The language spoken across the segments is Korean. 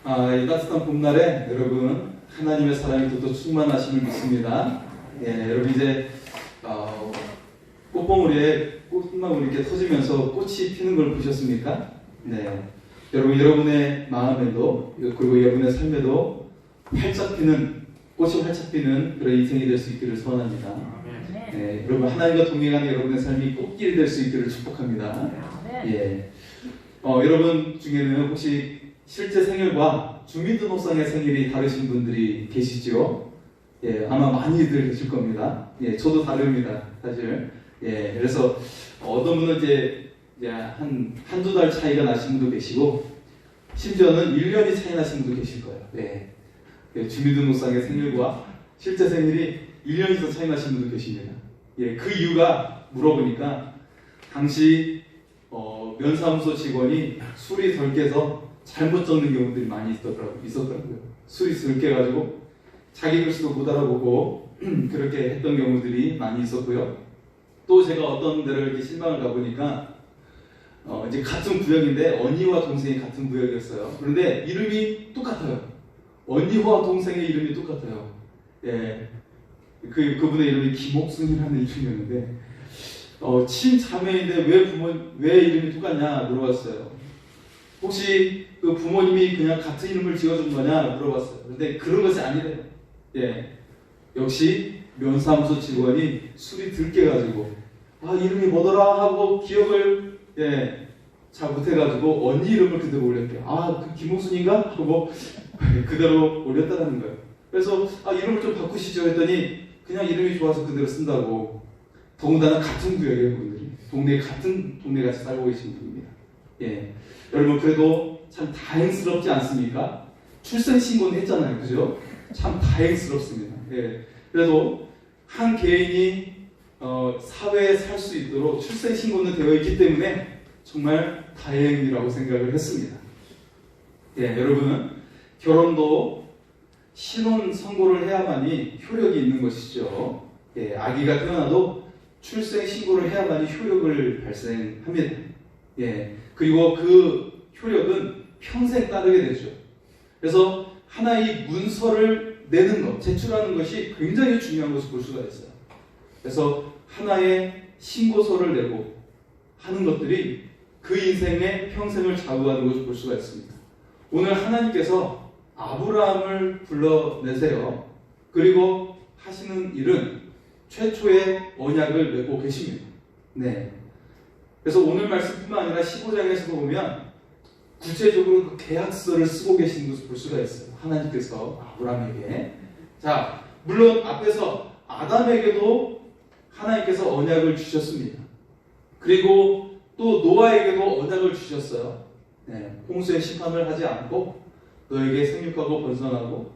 이 따뜻한 봄날에 여러분 하나님의 사랑이 더 충만하심을 믿습니다. 여러분 이제 꽃봉오리에 꽃망울이 이렇게 터지면서 꽃이 피는 걸 보셨습니까? 여러분 여러분의 마음에도 그리고 여러분의 삶에도 활짝 피는 꽃이 활짝 피는 그런 인생이 될 수 있기를 소원합니다. 여러분 하나님과 동행하는 여러분의 삶이 꽃길이 될 수 있기를 축복합니다. 여러분 중에는 혹시 실제 생일과 주민등록상의 생일이 다르신 분들이 계시죠? 아마 많이들 계실 겁니다. 저도 다릅니다, 사실. 그래서 어떤 분은 이제 한두 달 차이가 나신 분도 계시고, 심지어는 1년이 차이 나신 분도 계실 거예요. 주민등록상의 생일과 실제 생일이 1년 이상 차이 나신 분도 계십니다. 그 이유가 물어보니까, 당시 면사무소 직원이 술이 덜 깨서 잘못 적는 경우들이 많이 있었더라고요. 술이 덜 깨가지고 자기 글씨도 못 알아보고 그렇게 했던 경우들이 많이 있었고요. 또 제가 어떤 데를 이렇게 신방을 가보니까 이제 같은 구역인데 언니와 동생이 같은 구역이었어요. 그런데 이름이 똑같아요. 언니와 동생의 이름이 똑같아요. 그분의 이름이 김옥순이라는 이름이었는데 친자매인데 왜 이름이 똑같냐 물어봤어요. 혹시 그 부모님이 그냥 같은 이름을 지어준 거냐 물어봤어요. 그런데 그런 것이 아니래요. 역시 면사무소 직원이 술이 덜 깨가지고 이름이 뭐더라 하고 기억을 잘 못해가지고 언니 이름을 그대로 올렸대요. 그 김옥순인가? 하고 그대로 올렸다는 거예요. 그래서 이름을 좀 바꾸시죠 했더니 그냥 이름이 좋아서 그대로 쓴다고. 더군다나 같은 구역이에요, 그분들이. 같은 동네 같이 살고 계신 분입니다. 여러분, 그래도 참 다행스럽지 않습니까? 출생신고는 했잖아요, 그죠? 참 다행스럽습니다. 그래도 한 개인이 사회에 살 수 있도록 출생신고는 되어 있기 때문에 정말 다행이라고 생각을 했습니다. 여러분은 결혼도 신혼 선고를 해야만이 효력이 있는 것이죠. 아기가 태어나도 출생 신고를 해야만이 효력을 발생합니다. 그리고 그 효력은 평생 따르게 되죠. 그래서 하나의 문서를 내는 것, 제출하는 것이 굉장히 중요한 것을 볼 수가 있어요. 그래서 하나의 신고서를 내고 하는 것들이 그 인생의 평생을 좌우하는 것을 볼 수가 있습니다. 오늘 하나님께서 아브라함을 불러내세요. 그리고 하시는 일은 최초의 언약을 맺고 계십니다. 그래서 오늘 말씀뿐만 아니라 15장에서도 보면 구체적으로 그 계약서를 쓰고 계신 것을 볼 수가 있어요. 하나님께서 아브라함에게. 물론 앞에서 아담에게도 하나님께서 언약을 주셨습니다. 그리고 또 노아에게도 언약을 주셨어요. 홍수의 심판을 하지 않고 너에게 생육하고 번성하고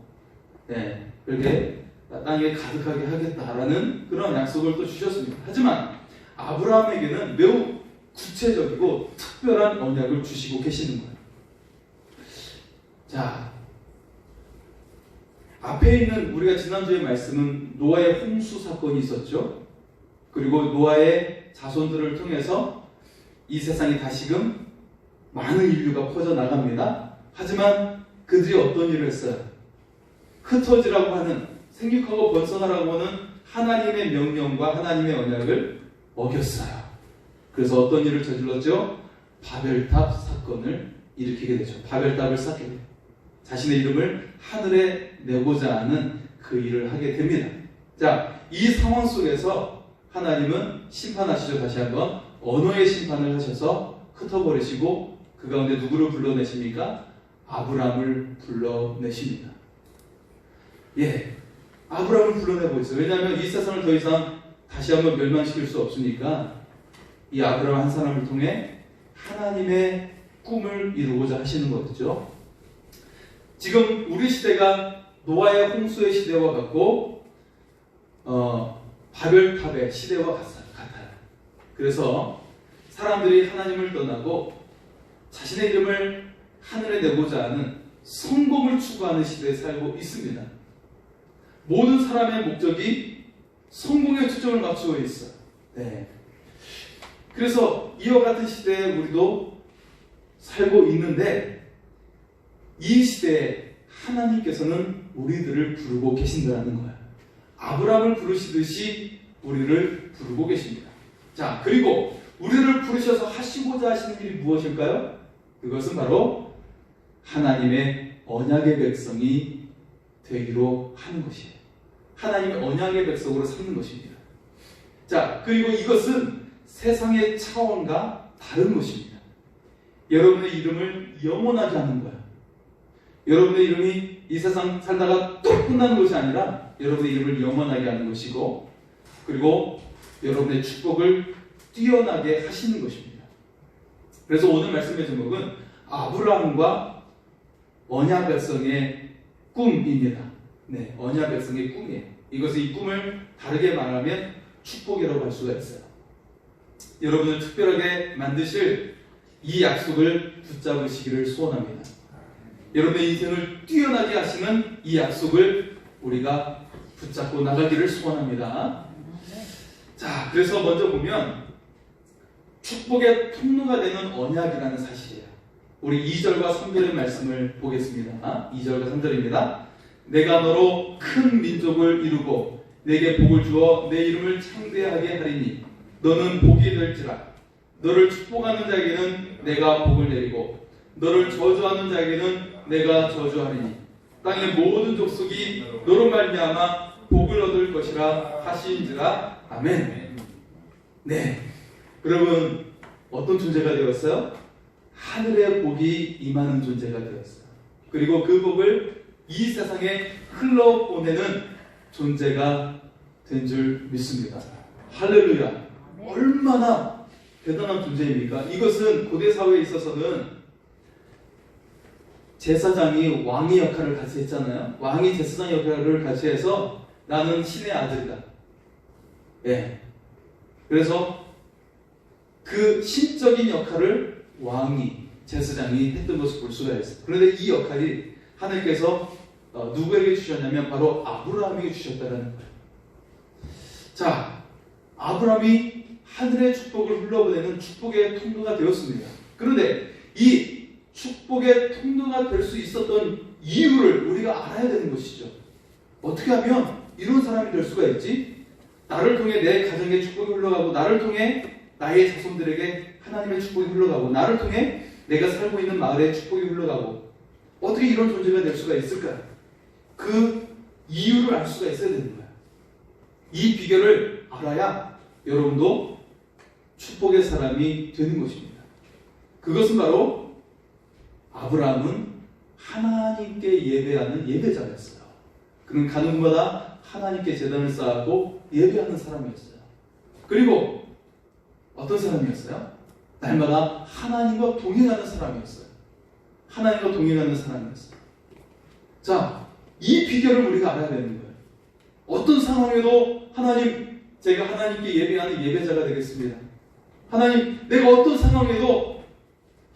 그렇게 땅에 가득하게 하겠다라는 그런 약속을 또 주셨습니다. 하지만 아브라함에게는 매우 구체적이고 특별한 언약을 주시고 계시는 거예요. 앞에 있는 우리가 지난주에 말씀은 노아의 홍수 사건이 있었죠. 그리고 노아의 자손들을 통해서 이 세상이 다시금 많은 인류가 퍼져나갑니다. 하지만 그들이 어떤 일을 했어요? 흩어지라고 하는, 생육하고 번성하라고 하는 하나님의 명령과 하나님의 언약을 어겼어요. 그래서 어떤 일을 저질렀죠? 바벨탑 사건을 일으키게 되죠. 바벨탑을 쌓게 돼요. 자신의 이름을 하늘에 내고자 하는 그 일을 하게 됩니다. 이 상황 속에서 하나님은 심판하시죠. 다시 한번 언어의 심판을 하셔서 흩어버리시고 그 가운데 누구를 불러내십니까? 아브라함을 불러내십니다. 아브라함을 불러내고 있어요. 왜냐하면 이 세상을 더 이상 다시 한번 멸망시킬 수 없으니까 이 아브라함 한 사람을 통해 하나님의 꿈을 이루고자 하시는 거죠. 지금 우리 시대가 노아의 홍수의 시대와 같고 바벨탑의 시대와 같아요. 그래서 사람들이 하나님을 떠나고 자신의 이름을 하늘에 내고자 하는 성공을 추구하는 시대에 살고 있습니다. 모든 사람의 목적이 성공에 초점을 맞추고 있어요. 그래서 이와 같은 시대에 우리도 살고 있는데 이 시대에 하나님께서는 우리들을 부르고 계신다는 거예요. 아브라함을 부르시듯이 우리를 부르고 계십니다. 자, 그리고 우리를 부르셔서 하시고자 하시는 일이 무엇일까요? 그것은 바로 하나님의 언약의 백성이 되기로 하는 것이에요. 하나님의 언약의 백성으로 삼는 것입니다. 자, 그리고 이것은 세상의 차원과 다른 것입니다. 여러분의 이름을 영원하게 하는 거예요. 여러분의 이름이 이 세상 살다가 또 끝나는 것이 아니라 여러분의 이름을 영원하게 하는 것이고, 그리고 여러분의 축복을 뛰어나게 하시는 것입니다. 그래서 오늘 말씀의 제목은 아브라함과 언약 백성의 꿈입니다. 네, 언약 백성의 꿈이에요. 이것은 이 꿈을 다르게 말하면 축복이라고 할 수가 있어요. 여러분을 특별하게 만드실 이 약속을 붙잡으시기를 소원합니다. 여러분의 인생을 뛰어나게 하시는 이 약속을 우리가 붙잡고 나가기를 소원합니다. 자, 그래서 먼저 보면 축복의 통로가 되는 언약이라는 사실이에요. 우리 2절과 3절의 말씀을 보겠습니다. 2절과 3절입니다. 내가 너로 큰 민족을 이루고 내게 복을 주어 내 이름을 창대하게 하리니 너는 복이 될지라. 너를 축복하는 자에게는 내가 복을 내리고 너를 저주하는 자에게는 내가 저주하리니 땅의 모든 족속이 너로 말미암아 복을 얻을 것이라 하시니라. 아멘. 네, 여러분 어떤 존재가 되었어요? 하늘의 복이 임하는 존재가 되었어요. 그리고 그 복을 이 세상에 흘러보내는 존재가 된 줄 믿습니다. 할렐루야. 얼마나 대단한 존재입니까? 이것은 고대 사회에 있어서는 제사장이 왕의 역할을 같이 했잖아요. 왕이 제사장 역할을 같이 해서 나는 신의 아들이다. 예. 그래서 그 신적인 역할을 왕이, 제사장이 했던 것을 볼 수가 있어요. 그런데 이 역할이 하나님께서 누구에게 주셨냐면 바로 아브라함에게 주셨다는 거예요. 자, 아브라함이 하늘의 축복을 흘러보내는 축복의 통로가 되었습니다. 그런데 이 축복의 통로가 될 수 있었던 이유를 우리가 알아야 되는 것이죠. 어떻게 하면 이런 사람이 될 수가 있지? 나를 통해 내 가정의 축복이 흘러가고, 나를 통해 나의 자손들에게 하나님의 축복이 흘러가고, 나를 통해 내가 살고 있는 마을의 축복이 흘러가고, 어떻게 이런 존재가 될 수가 있을까요? 그 이유를 알 수가 있어야 되는 거예요. 이 비결을 알아야 여러분도 축복의 사람이 되는 것입니다. 그것은 바로 아브라함은 하나님께 예배하는 예배자였어요. 그는 가는 곳마다 하나님께 제단을 쌓고 예배하는 사람이었어요. 그리고 어떤 사람이었어요? 날마다 하나님과 동행하는 사람이었어요. 하나님과 동행하는 사람이었어요. 자, 이 비결을 우리가 알아야 되는 거예요. 어떤 상황에도 하나님, 제가 하나님께 예배하는 예배자가 되겠습니다. 하나님, 내가 어떤 상황에도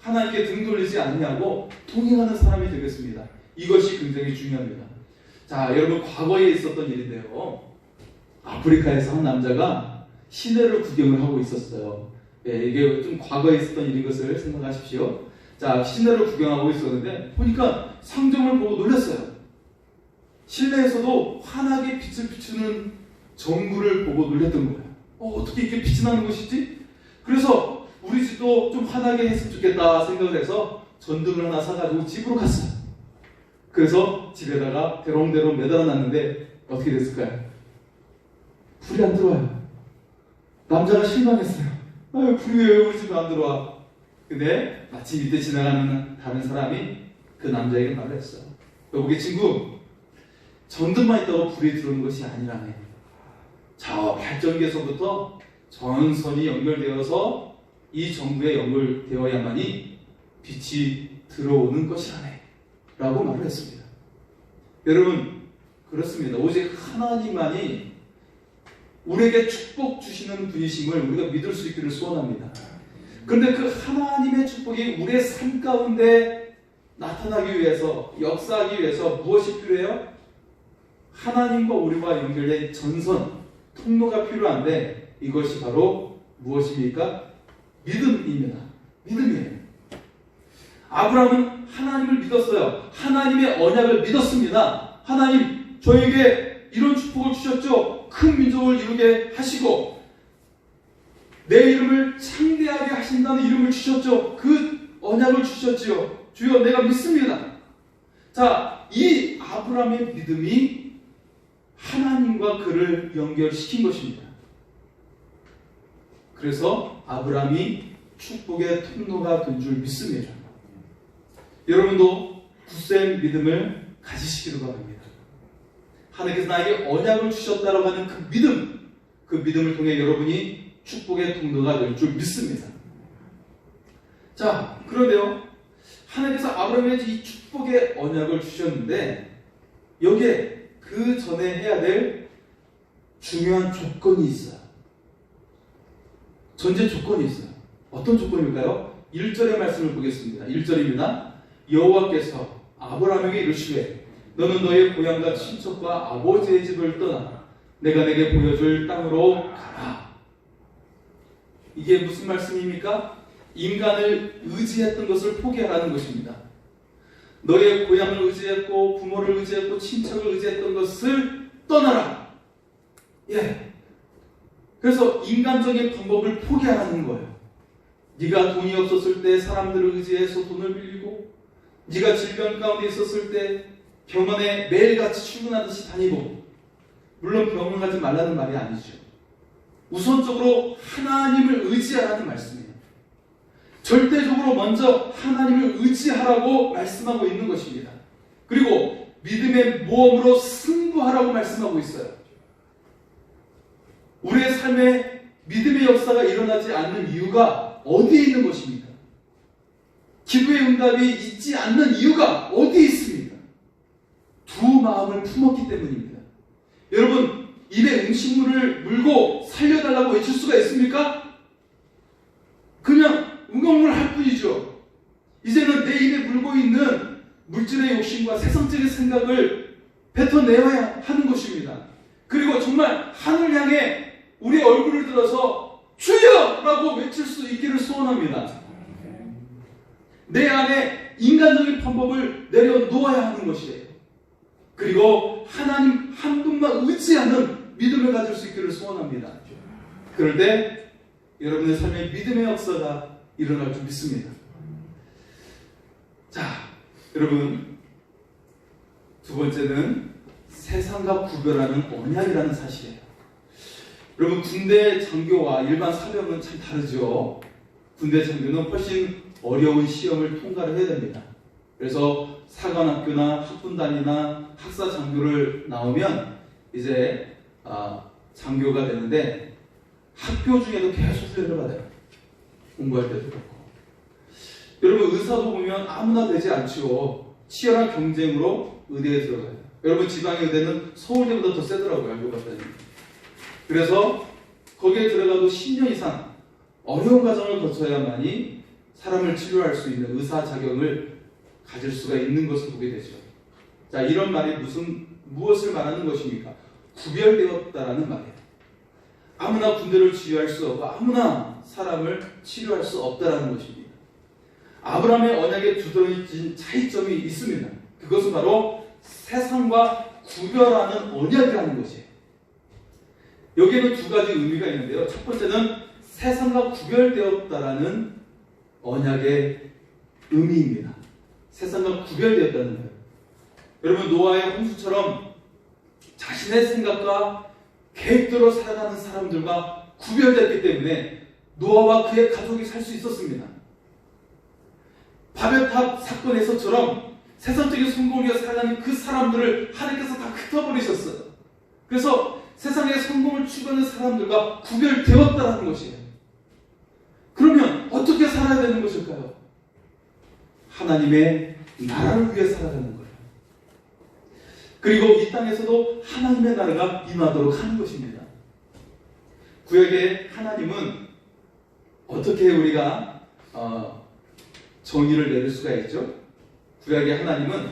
하나님께 등 돌리지 않냐고 동행하는 사람이 되겠습니다. 이것이 굉장히 중요합니다. 자, 여러분, 과거에 있었던 일인데요. 아프리카에서 한 남자가 시내를 구경을 하고 있었어요. 예, 이게 좀 과거에 있었던 일인 것을 생각하십시오. 자, 시내를 구경하고 있었는데 보니까 상점을 보고 놀랐어요. 실내에서도 환하게 빛을 비추는 전구를 보고 놀랐던 거예요. 어떻게 이렇게 빛이 나는 것이지? 그래서 우리 집도 좀 환하게 했으면 좋겠다 생각을 해서 전등을 하나 사가지고 집으로 갔어요. 그래서 집에다가 대롱대롱 매달아놨는데 어떻게 됐을까요? 불이 안 들어와요. 남자가 실망했어요. 아유, 불이 왜 우리 집에 안 들어와? 근데 마치 밑에 지나가는 다른 사람이 그 남자에게 말을 했어요. 여보게 친구, 전등만 있다고 불이 들어오는 것이 아니라네. 저 발전기에서부터 전선이 연결되어서 이 전구에 연결되어야만이 빛이 들어오는 것이라네 라고 말을 했습니다. 여러분, 그렇습니다. 오직 하나님만이 우리에게 축복 주시는 분이심을 우리가 믿을 수 있기를 소원합니다. 그런데 그 하나님의 축복이 우리의 삶 가운데 나타나기 위해서, 역사하기 위해서 무엇이 필요해요? 하나님과 우리와 연결된 전선, 통로가 필요한데 이것이 바로 무엇입니까? 믿음입니다. 믿음이에요. 아브라함은 하나님을 믿었어요. 하나님의 언약을 믿었습니다. 하나님 저에게 이런 축복을 주셨죠. 큰 민족을 이루게 하시고 내 이름을 창대하게 하신다는 이름을 주셨죠. 그 언약을 주셨지요. 주여 내가 믿습니다. 자, 이 아브라함의 믿음이 하나님과 그를 연결시킨 것입니다. 그래서 아브라함이 축복의 통로가 된 줄 믿습니다. 여러분도 굳센 믿음을 가지시기를 바랍니다. 하나님께서 나에게 언약을 주셨다라고 하는 그 믿음을 통해 여러분이 축복의 통로가 될 줄 믿습니다. 자, 그런데요, 하나님께서 아브라함에게 이 축복의 언약을 주셨는데 여기에 그 전에 해야 될 중요한 조건이 있어요. 전제 조건이 있어요. 어떤 조건일까요? 1절의 말씀을 보겠습니다. 1절입니다. 여호와께서 아브라함에게 이르시되 너는 너의 고향과 친척과 아버지의 집을 떠나 내가 내게 보여줄 땅으로 가라. 이게 무슨 말씀입니까? 인간을 의지했던 것을 포기하라는 것입니다. 너의 고향을 의지했고 부모를 의지했고 친척을 의지했던 것을 떠나라. 예. 그래서 인간적인 방법을 포기하라는 거예요. 네가 돈이 없었을 때 사람들을 의지해서 돈을 빌리고 네가 질병 가운데 있었을 때 병원에 매일같이 출근하듯이 다니고, 물론 병원 가지 말라는 말이 아니죠. 우선적으로 하나님을 의지하라는 말씀이에요. 절대적으로 먼저 하나님을 의지하라고 말씀하고 있는 것입니다. 그리고 믿음의 모험으로 승부하라고 말씀하고 있어요. 우리의 삶에 믿음의 역사가 일어나지 않는 이유가 어디에 있는 것입니까? 기도의 응답이 있지 않는 이유가 어디에 있습니까? 두 마음을 품었기 때문입니다. 여러분, 입에 음식물을 물고 살려달라고 외칠 수가 있습니까? 그냥 응용을 할 뿐이죠. 이제는 내 입에 물고 있는 물질의 욕심과 세상적인 생각을 뱉어내야 하는 것입니다. 그리고 정말 하늘 향해 우리 얼굴을 들어서 주여! 라고 외칠 수 있기를 소원합니다. 내 안에 인간적인 방법을 내려놓아야 하는 것이에요. 그리고 하나님 한 분만 의지하는 믿음을 가질 수 있기를 소원합니다. 그럴 때 여러분의 삶에 믿음의 역사가 일어날 줄 믿습니다. 자, 여러분, 두 번째는 세상과 구별하는 언약이라는 사실이에요. 여러분, 군대 장교와 일반 사병은 참 다르죠. 군대 장교는 훨씬 어려운 시험을 통과를 해야 됩니다. 그래서 사관학교나 학군단이나 학사 장교를 나오면 이제 장교가 되는데 학교 중에도 계속 훈련을 받아요. 공부할 때도 그렇고. 여러분, 의사도 보면 아무나 되지 않죠. 치열한 경쟁으로 의대에 들어가요. 여러분, 지방의 의대는 서울대보다 더 세더라고요. 알고 봤더니. 그래서 거기에 들어가도 10년 이상 어려운 과정을 거쳐야만이 사람을 치료할 수 있는 의사 자격을 가질 수가 있는 것을 보게 되죠. 자, 이런 말이 무엇을 말하는 것입니까? 구별되었다라는 말이에요. 아무나 군대를 지휘할 수 없고 아무나 사람을 치료할 수 없다라는 것입니다. 아브라함의 언약에 두드러진 차이점이 있습니다. 그것은 바로 세상과 구별하는 언약이라는 것이에요. 여기에는 두 가지 의미가 있는데요. 첫 번째는 세상과 구별되었다라는 언약의 의미입니다. 세상과 구별되었다는 거예요. 여러분, 노아의 홍수처럼 자신의 생각과 계획대로 살아가는 사람들과 구별됐기 때문에 노아와 그의 가족이 살 수 있었습니다. 바벨탑 사건에서처럼 세상적인 성공을 위해 살아가는 그 사람들을 하나님께서 다 흩어버리셨어요. 그래서 세상의 성공을 추구하는 사람들과 구별되었다는 것이에요. 그러면 어떻게 살아야 되는 것일까요? 하나님의 나라를 위해 살아가는 거예요. 그리고 이 땅에서도 하나님의 나라가 임하도록 하는 것입니다. 구약의 하나님은 어떻게 우리가 정의를 내릴 수가 있죠? 구약의 하나님은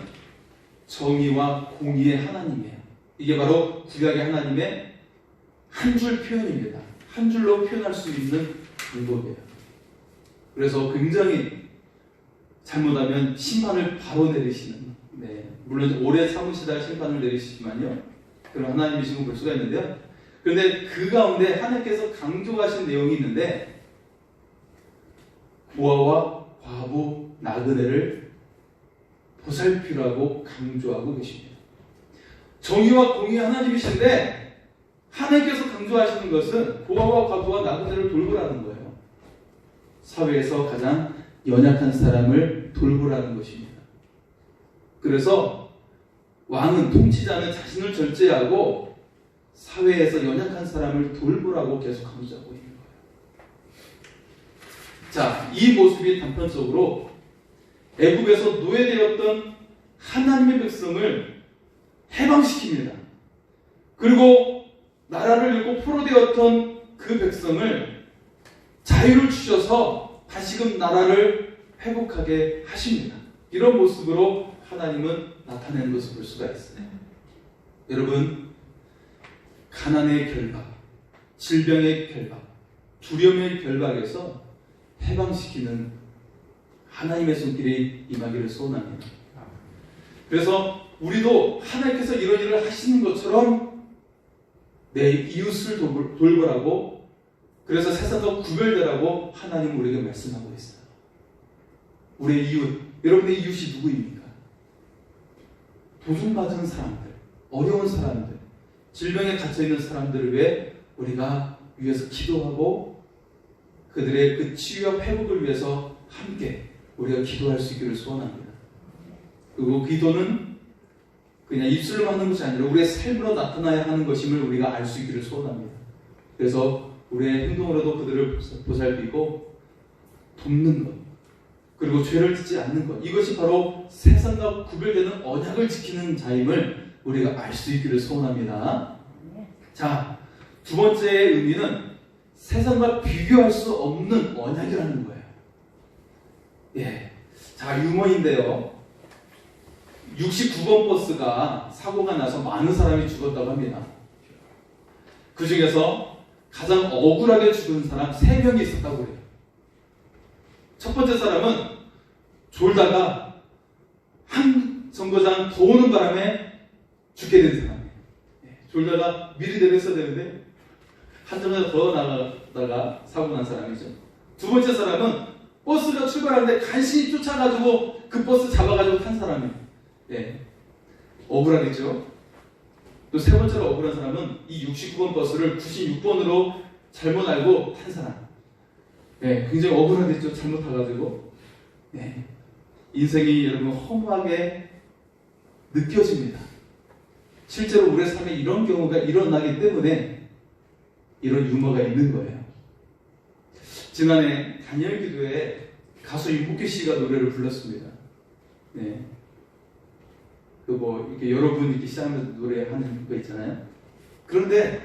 정의와 공의의 하나님이에요. 이게 바로 구약의 하나님의 한 줄 표현입니다. 한 줄로 표현할 수 있는 방법이에요. 그래서 굉장히 잘못하면 심판을 바로 내리시는, 물론 오래 참으시다가 심판을 내리시지만요, 그런 하나님이신 걸 볼 수가 있는데요. 그런데 그 가운데 하나님께서 강조하신 내용이 있는데, 고아와 과부, 나그네를 보살피라고 강조하고 계십니다. 정의와 공의 하나님이신데 하나님께서 강조하시는 것은 고아와 과부와 나그네를 돌보라는 거예요. 사회에서 가장 연약한 사람을 돌보라는 것입니다. 그래서 왕은, 통치자는 자신을 절제하고 사회에서 연약한 사람을 돌보라고 계속 강조하고 있는 거예요. 자, 이 모습이 단편적으로 애국에서 노예되었던 하나님의 백성을 해방시킵니다. 그리고 나라를 잃고 포로되었던 그 백성을 자유를 주셔서 다시금 나라를 회복하게 하십니다. 이런 모습으로 하나님은 나타내는 것을 볼 수가 있어요. 여러분, 가난의 결박, 질병의 결박, 두려움의 결박에서 해방시키는 하나님의 손길이 임하기를 소원합니다. 그래서 우리도 하나님께서 이런 일을 하시는 것처럼 내 이웃을 돌보라고, 그래서 세상과 구별되라고 하나님은 우리에게 말씀하고 있어요. 우리의 이웃, 여러분의 이웃이 누구입니까? 도중받은 사람들, 어려운 사람들, 질병에 갇혀있는 사람들을 위해 우리가 위해서 기도하고 그들의 그 치유와 회복을 위해서 함께 우리가 기도할 수 있기를 소원합니다. 그리고 기도는 그냥 입술로 하는 것이 아니라 우리의 삶으로 나타나야 하는 것임을 우리가 알 수 있기를 소원합니다. 그래서 우리의 행동으로도 그들을 보살피고 돕는 것, 그리고 죄를 짓지 않는 것, 이것이 바로 세상과 구별되는 언약을 지키는 자임을 우리가 알 수 있기를 소원합니다. 자, 두 번째의 의미는 세상과 비교할 수 없는 언약이라는 거예요. 자, 유머인데요. 69번 버스가 사고가 나서 많은 사람이 죽었다고 합니다. 그 중에서 가장 억울하게 죽은 사람 3명이 있었다고 그래요. 첫 번째 사람은 졸다가 한 정거장 더 오는 바람에 죽게 된 사람이에요. 졸다가 미리 내렸어야 되는데 한 정거장 더 나가다가 사고 난 사람이죠. 두 번째 사람은 버스가 출발하는데 간신히 쫓아가지고 그 버스 잡아가지고 탄 사람이에요. 억울하겠죠. 또 세 번째로 억울한 사람은 이 69번 버스를 96번으로 잘못 알고 탄 사람. 굉장히 억울하겠죠. 잘못 타가지고. 인생이 여러분 허무하게 느껴집니다. 실제로 우리의 삶에 이런 경우가 일어나기 때문에 이런 유머가 있는 거예요. 지난해 단열 기도에 가수 윤복희 씨가 노래를 불렀습니다. 이렇게 여러분 이렇게 시작하면서 노래하는 거 있잖아요. 그런데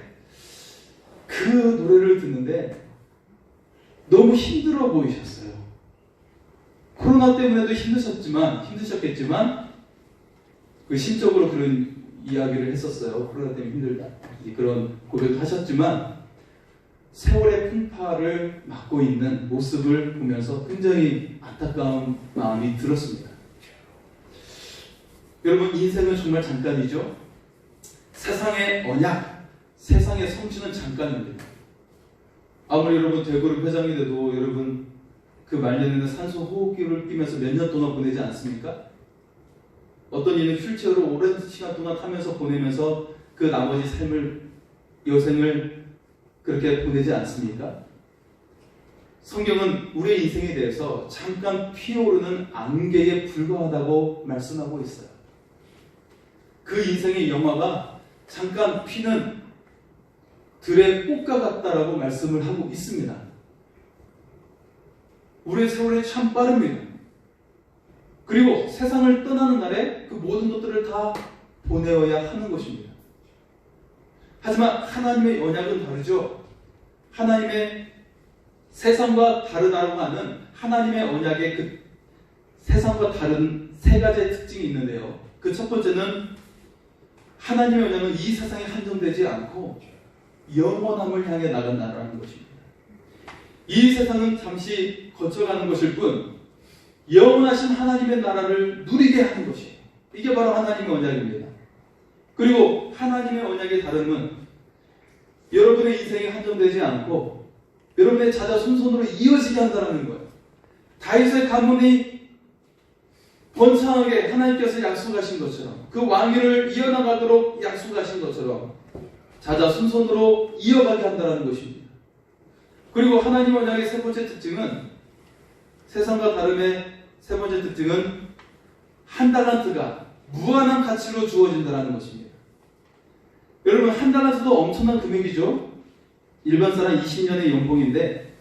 그 노래를 듣는데 너무 힘들어 보이셨어요. 코로나 때문에도 힘드셨겠지만 그 심적으로 그런 이야기를 했었어요. 코로나 때문에 힘들다 그런 고백도 하셨지만 세월의 풍파를 맞고 있는 모습을 보면서 굉장히 안타까운 마음이 들었습니다. 여러분, 인생은 정말 잠깐이죠. 세상의 언약, 세상의 성취는 잠깐입니다. 아무리 여러분 대그룹 회장이 돼도 여러분 그 말년에는 산소 호흡기를 끼면서 몇 년 동안 보내지 않습니까? 어떤 이는 휠체어로 오랜 시간 동안 타면서 보내면서 그 나머지 여생을 그렇게 보내지 않습니까? 성경은 우리의 인생에 대해서 잠깐 피어오르는 안개에 불과하다고 말씀하고 있어요. 그 인생의 영화가 잠깐 피는 들의 꽃과 같다라고 말씀을 하고 있습니다. 우리의 세월이 참 빠릅니다. 그리고 세상을 떠나는 날에 그 모든 것들을 다 보내어야 하는 것입니다. 하지만 하나님의 언약은 다르죠. 하나님의 세상과 다르다고 하는 하나님의 언약의 그 세상과 다른 세 가지의 특징이 있는데요. 그 첫 번째는 하나님의 언약은 이 세상에 한정되지 않고 영원함을 향해 나간다는 것입니다. 이 세상은 잠시 거쳐가는 것일 뿐 영원하신 하나님의 나라를 누리게 하는 것이에요. 이게 바로 하나님의 언약입니다. 그리고 하나님의 언약의 다름은 여러분의 인생이 한정되지 않고 여러분의 자자손손으로 이어지게 한다는 거예요. 다윗의 가문이 번창하게 하나님께서 약속하신 것처럼 그 왕위를 이어나가도록 약속하신 것처럼 자자손손으로 이어가게 한다는 것입니다. 그리고 하나님 언약의 세 번째 특징은 세상과 다름의 세 번째 특징은 한 달란트가 무한한 가치로 주어진다는 것입니다. 여러분 한 달란트도 엄청난 금액이죠. 일반 사람 20년의 연봉인데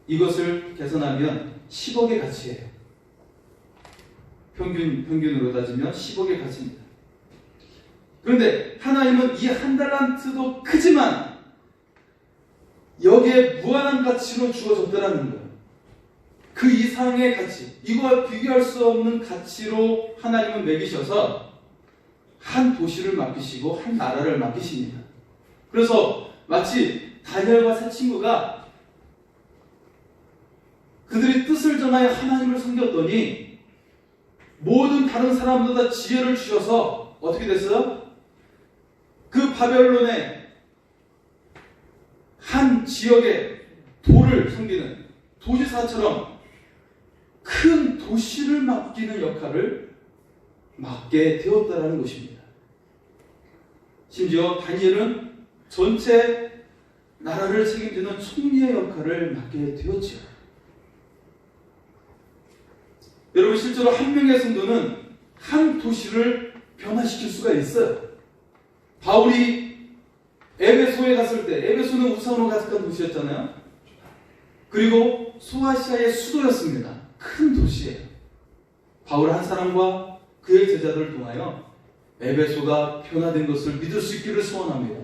이것을 계산하면 10억의 가치예요. 평균으로 따지면 10억의 가치입니다. 그런데 하나님은 이 한 달란트도 크지만 여기에 무한한 가치로 주어졌다는 거예요. 그 이상의 가치, 이거와 비교할 수 없는 가치로 하나님은 매기셔서 한 도시를 맡기시고 한 나라를 맡기십니다. 그래서 마치 다니엘과 세 친구가 그들이 뜻을 전하여 하나님을 섬겼더니 모든 다른 사람보다 지혜를 주셔서 어떻게 됐어요? 그 바벨론의 한 지역의 도를 섬기는 도지사처럼 큰 도시를 맡기는 역할을 맡게 되었다는 것입니다. 심지어 다니엘은 전체 나라를 책임지는 총리의 역할을 맡게 되었죠. 여러분 실제로 한 명의 성도는 한 도시를 변화시킬 수가 있어요. 바울이 에베소에 갔을 때 에베소는 우상으로 가득한 도시였잖아요. 그리고 소아시아의 수도였습니다. 큰 도시예요. 바울 한 사람과 그의 제자들을 통하여 에베소가 변화된 것을 믿을 수 있기를 소원합니다.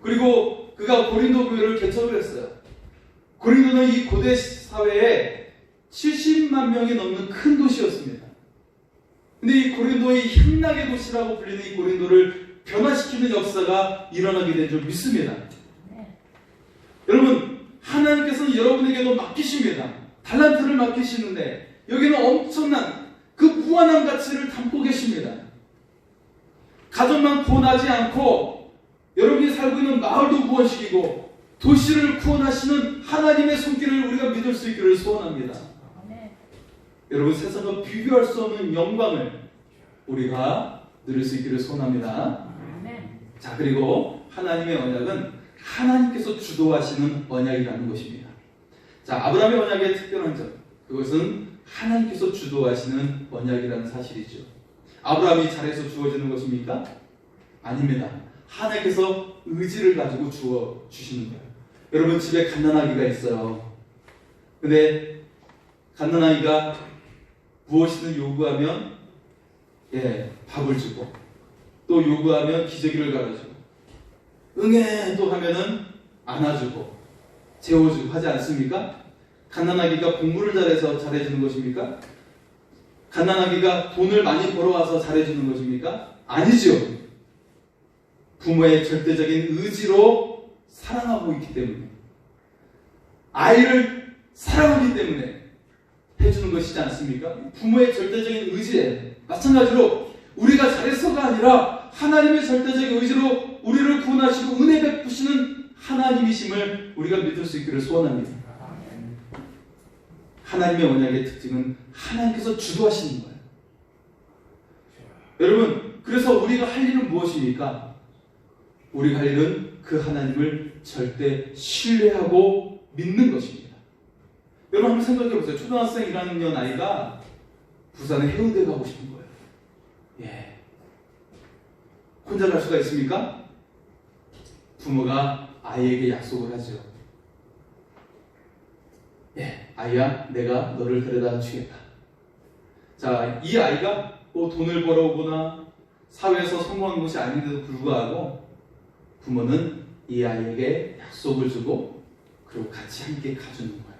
그리고 그가 고린도 교회를 개척을 했어요. 고린도는 이 고대 사회에 70만 명이 넘는 큰 도시였습니다. 근데 이 고린도의 향락의 도시라고 불리는 이 고린도를 변화시키는 역사가 일어나게 된 줄 믿습니다. 여러분 하나님께서는 여러분에게도 맡기십니다. 달란트를 맡기시는데 여기는 엄청난 그 무한한 가치를 담고 계십니다. 가정만 구원하지 않고 여러분이 살고 있는 마을도 구원시키고 도시를 구원하시는 하나님의 손길을 우리가 믿을 수 있기를 소원합니다. 여러분 세상과 비교할 수 없는 영광을 우리가 누릴 수 있기를 소원합니다. 자, 그리고 하나님의 언약은 하나님께서 주도하시는 언약이라는 것입니다. 자, 아브라함의 언약의 특별한 점, 그것은 하나님께서 주도하시는 언약이라는 사실이죠. 아브라함이 잘해서 주어지는 것입니까? 아닙니다. 하나님께서 의지를 가지고 주시는 거예요. 여러분 집에 갓난아기가 있어요. 근데 갓난아기가 무엇이든 요구하면 밥을 주고 또 요구하면 기저귀를 갈아주고 응애 또 하면은 안아주고 재워주고 하지 않습니까? 갓난아기가 공부를 잘해서 잘해주는 것입니까? 갓난아기가 돈을 많이 벌어와서 잘해주는 것입니까? 아니죠. 부모의 절대적인 의지로 사랑하고 있기 때문에 아이를 사랑하기 때문에 해주는 것이지 않습니까? 부모의 절대적인 의지에 마찬가지로 우리가 잘해서가 아니라 하나님의 절대적인 의지로 우리를 구원하시고 은혜 베푸시는 하나님이심을 우리가 믿을 수 있기를 소원합니다. 하나님의 언약의 특징은 하나님께서 주도하시는 거예요. 여러분 그래서 우리가 할 일은 무엇입니까? 우리가 할 일은 그 하나님을 절대 신뢰하고 믿는 것입니다. 여러분 한번 생각해 보세요. 초등학생 1학년 아이가 부산에 해운대 가고 싶은 거예요. 혼자 갈 수가 있습니까? 부모가 아이에게 약속을 하죠. 아이야, 내가 너를 데려다 주겠다. 자, 이 아이가 돈을 벌어오거나 사회에서 성공한 것이 아닌데도 불구하고 부모는 이 아이에게 약속을 주고 그리고 같이 함께 가주는 거예요.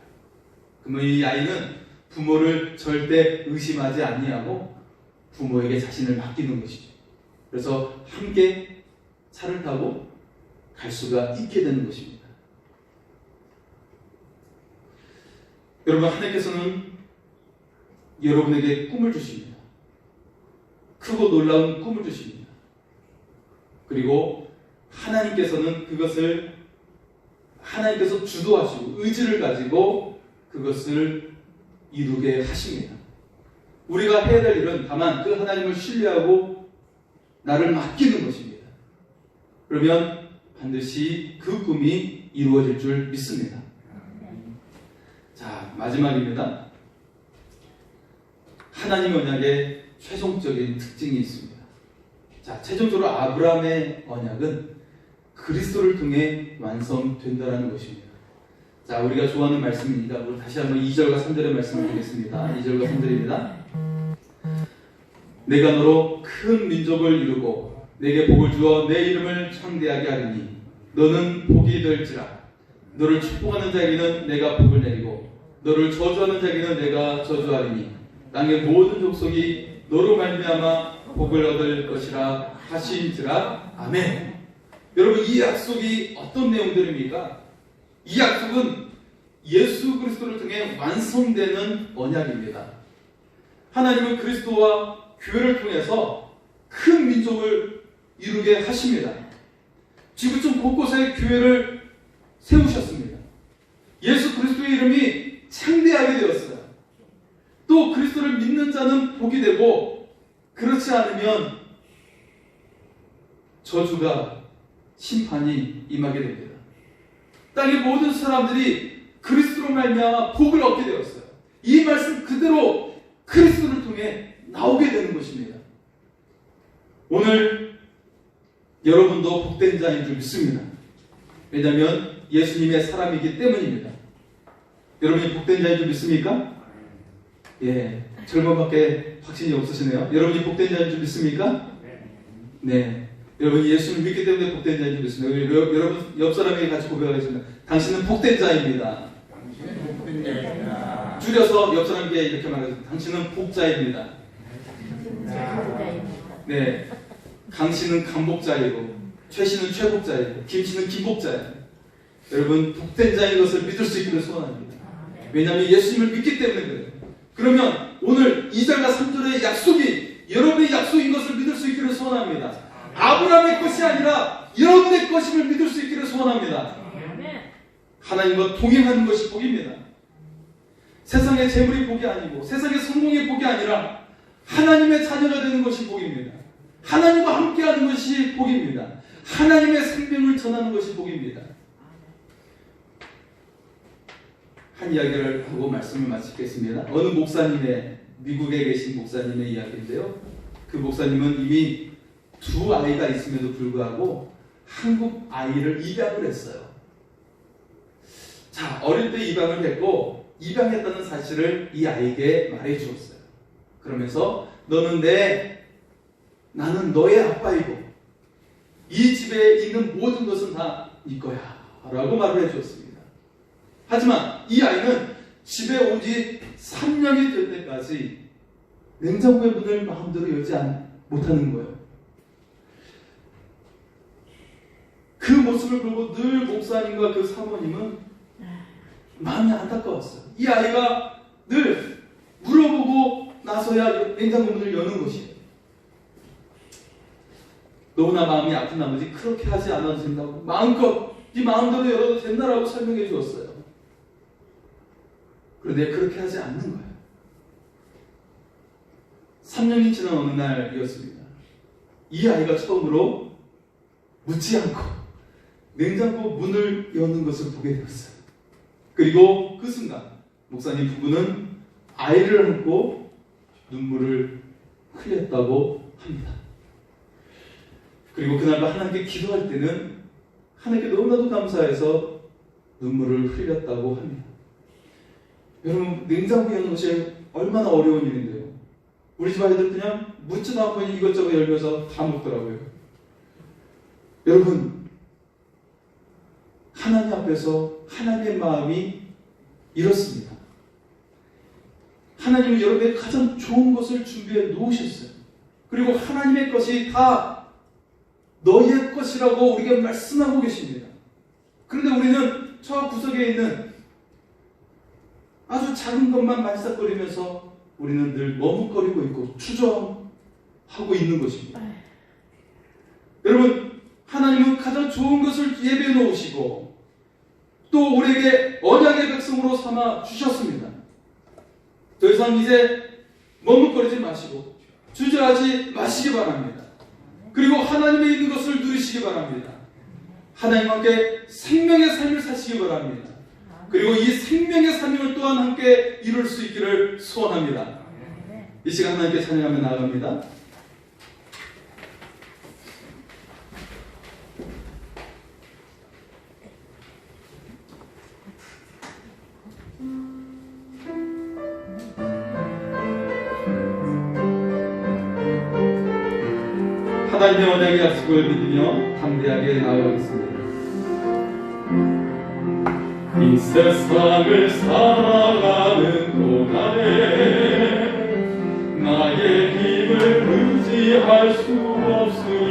그러면 이 아이는 부모를 절대 의심하지 아니하고 부모에게 자신을 맡기는 것이죠. 그래서 함께 차를 타고 갈 수가 있게 되는 것입니다. 여러분 하나님께서는 여러분에게 꿈을 주십니다. 크고 놀라운 꿈을 주십니다. 그리고 하나님께서는 그것을 하나님께서 주도하시고 의지를 가지고 그것을 이루게 하십니다. 우리가 해야 될 일은 다만 그 하나님을 신뢰하고 나를 맡기는 것입니다. 그러면 반드시 그 꿈이 이루어질 줄 믿습니다. 자, 마지막입니다. 하나님 언약의 최종적인 특징이 있습니다. 자, 최종적으로 아브라함의 언약은 그리스도를 통해 완성된다는 것입니다. 자, 우리가 좋아하는 말씀이니까 우리 다시 한번 2절과 3절의 말씀을 보겠습니다. 2절과 3절입니다. 내가 너로 큰 민족을 이루고 내게 복을 주어 내 이름을 창대하게 하리니 너는 복이 될지라. 너를 축복하는 자에게는 내가 복을 내리고 너를 저주하는 자에게는 내가 저주하리니 땅의 모든 족속이 너로 말미암아 복을 얻을 것이라 하신지라. 아멘. 여러분, 이 약속이 어떤 내용들입니까? 이 약속은 예수 그리스도를 통해 완성되는 언약입니다. 하나님은 그리스도와 교회를 통해서 큰 민족을 이루게 하십니다. 지구촌 곳곳에 교회를 세우셨습니다. 예수 그리스도의 이름이 창대하게 되었어요. 또 그리스도를 믿는 자는 복이 되고 그렇지 않으면 저주가 심판이 임하게 됩니다. 땅의 모든 사람들이 그리스도로 말미암아 복을 얻게 되었어요. 이 말씀 그대로 그리스도를 통해 나오게 되는 것입니다. 오늘 여러분도 복된 자인 줄 믿습니다. 왜냐하면 예수님의 사람이기 때문입니다. 여러분이 복된 자인 줄 믿습니까? 예, 절반밖에 확신이 없으시네요. 여러분이 복된 자인 줄 믿습니까? 네. 여러분이 예수를 믿기 때문에 복된 자인 줄 믿습니다. 여러분 옆 사람에게 같이 고백하겠습니다. 당신은 복된 자입니다. 줄여서 옆 사람에게 이렇게 말하겠습니다. 당신은 복자입니다. 네. 강씨는 강복자이고 최씨는 최복자이고 김씨는 김복자예요. 여러분, 복된 자인 것을 믿을 수 있기를 소원합니다. 왜냐하면 예수님을 믿기 때문에 그래요. 그러면 오늘 2절과 3절의 약속이 여러분의 약속인 것을 믿을 수 있기를 소원합니다. 아브라함의 것이 아니라 여러분의 것임을 믿을 수 있기를 소원합니다. 하나님과 동행하는 것이 복입니다. 세상의 재물이 복이 아니고 세상의 성공이 복이 아니라 하나님의 자녀가 되는 것이 복입니다. 하나님과 함께하는 것이 복입니다. 하나님의 생명을 전하는 것이 복입니다. 한 이야기를 하고 말씀을 마치겠습니다. 어느 목사님의, 미국에 계신 목사님의 이야기인데요. 그 목사님은 이미 2 아이가 있음에도 불구하고 한국 아이를 입양을 했어요. 자, 어릴 때 입양을 했고 입양했다는 사실을 이 아이에게 말해 주었어요. 그러면서 나는 너의 아빠이고 이 집에 있는 모든 것은 다 네 거야 라고 말을 해 주었습니다. 하지만 이 아이는 집에 온 지 3년이 될 때까지 냉장고의 문을 마음대로 열지 못하는 거예요. 그 모습을 보고 늘 목사님과 그 사모님은 마음이 안타까웠어요. 이 아이가 늘 물어보고 나서야 냉장고 문을 여는 것이에요. 너무나 마음이 아픈 나머지 그렇게 하지 않아도 된다고 마음껏 네 마음대로 열어도 된다라고 설명해 주었어요. 그런데 그렇게 하지 않는 거예요. 3년이 지난 어느 날이었습니다. 이 아이가 처음으로 묻지 않고 냉장고 문을 여는 것을 보게 되었어요. 그리고 그 순간 목사님 부부는 아이를 안고 눈물을 흘렸다고 합니다. 그리고 그날도 하나님께 기도할 때는 하나님께 너무나도 감사해서 눈물을 흘렸다고 합니다. 여러분, 냉장고 여는 것이 얼마나 어려운 일인데요. 우리 집 아이들 그냥 묻지도 않고 이것저것 열면서 다 먹더라고요. 여러분, 하나님 앞에서 하나님의 마음이 이렇습니다. 하나님은 여러분의 가장 좋은 것을 준비해 놓으셨어요. 그리고 하나님의 것이 다 너희의 것이라고 우리가 말씀하고 계십니다. 그런데 우리는 저 구석에 있는 아주 작은 것만 만삭거리면서 우리는 늘 머뭇거리고 있고 추정하고 있는 것입니다. 여러분, 하나님은 가장 좋은 것을 예배해 놓으시고 또 우리에게 언약의 백성으로 삼아 주셨습니다. 더 이상 이제 머뭇거리지 마시고 주저하지 마시기 바랍니다. 그리고 하나님의 있는 것을 누리시기 바랍니다. 하나님과 함께 생명의 삶을 사시기 바랍니다. 그리고 이 생명의 삶을 또한 함께 이룰 수 있기를 소원합니다. 이 시간 하나님께 찬양하며 나아갑니다. 하나님의 언약의 약속을 믿으며 담대하게 나아가겠습니다. 이 세상을 살아가는 동안에 나의 힘을 의지할 수 없으니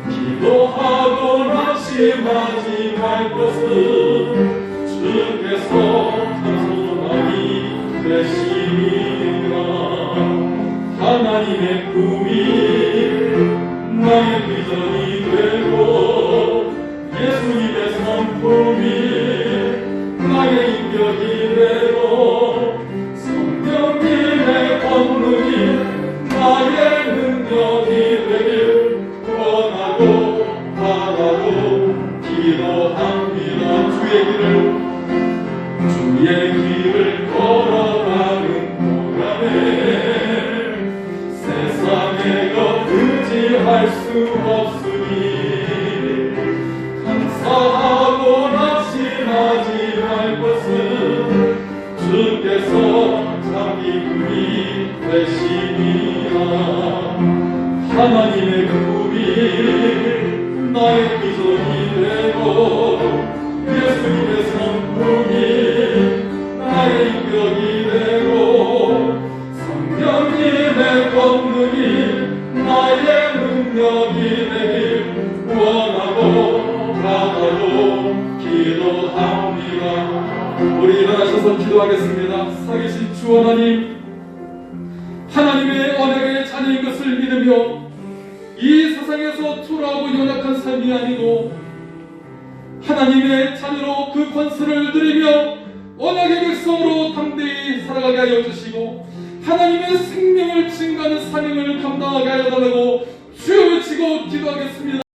기도하고 낙심하지 말 것은 주께서 찬송하니 되시리라. 하나님의 꿈이 나의 비전이 되고 예수님의 성품이 나의 인격이 되고 성령님의 권능이 나의 능력이 되길 원하고 바라고 기도합니다. 주의 길을 걸어가는 동안에 세상의 것 의지할 수 없으니 감사하고 낙심하지 말 것은 주께서 자기 꿈이 되시니라. 하나님의 꿈이 나의 비전이 되고 예수님의 성품이 나의 인격이 되고 성령님의 권능이 나의 능력이 되길 원하고 바라고 기도합니다. 우리 일어나셔서 기도하겠습니다. 살아계신 주 하나님, 하나님의 언약의 자녀인 것을 믿으며 이 세상에서 초라하고 연약한 삶이 아니고 하나님의 자녀로 그 권세를 누리며 언약의 백성으로 담대히 살아가게 하여 주시고 하나님의 생명을 증가하는 사명을 감당하게 하여 달라고 주여 외치고 기도하겠습니다.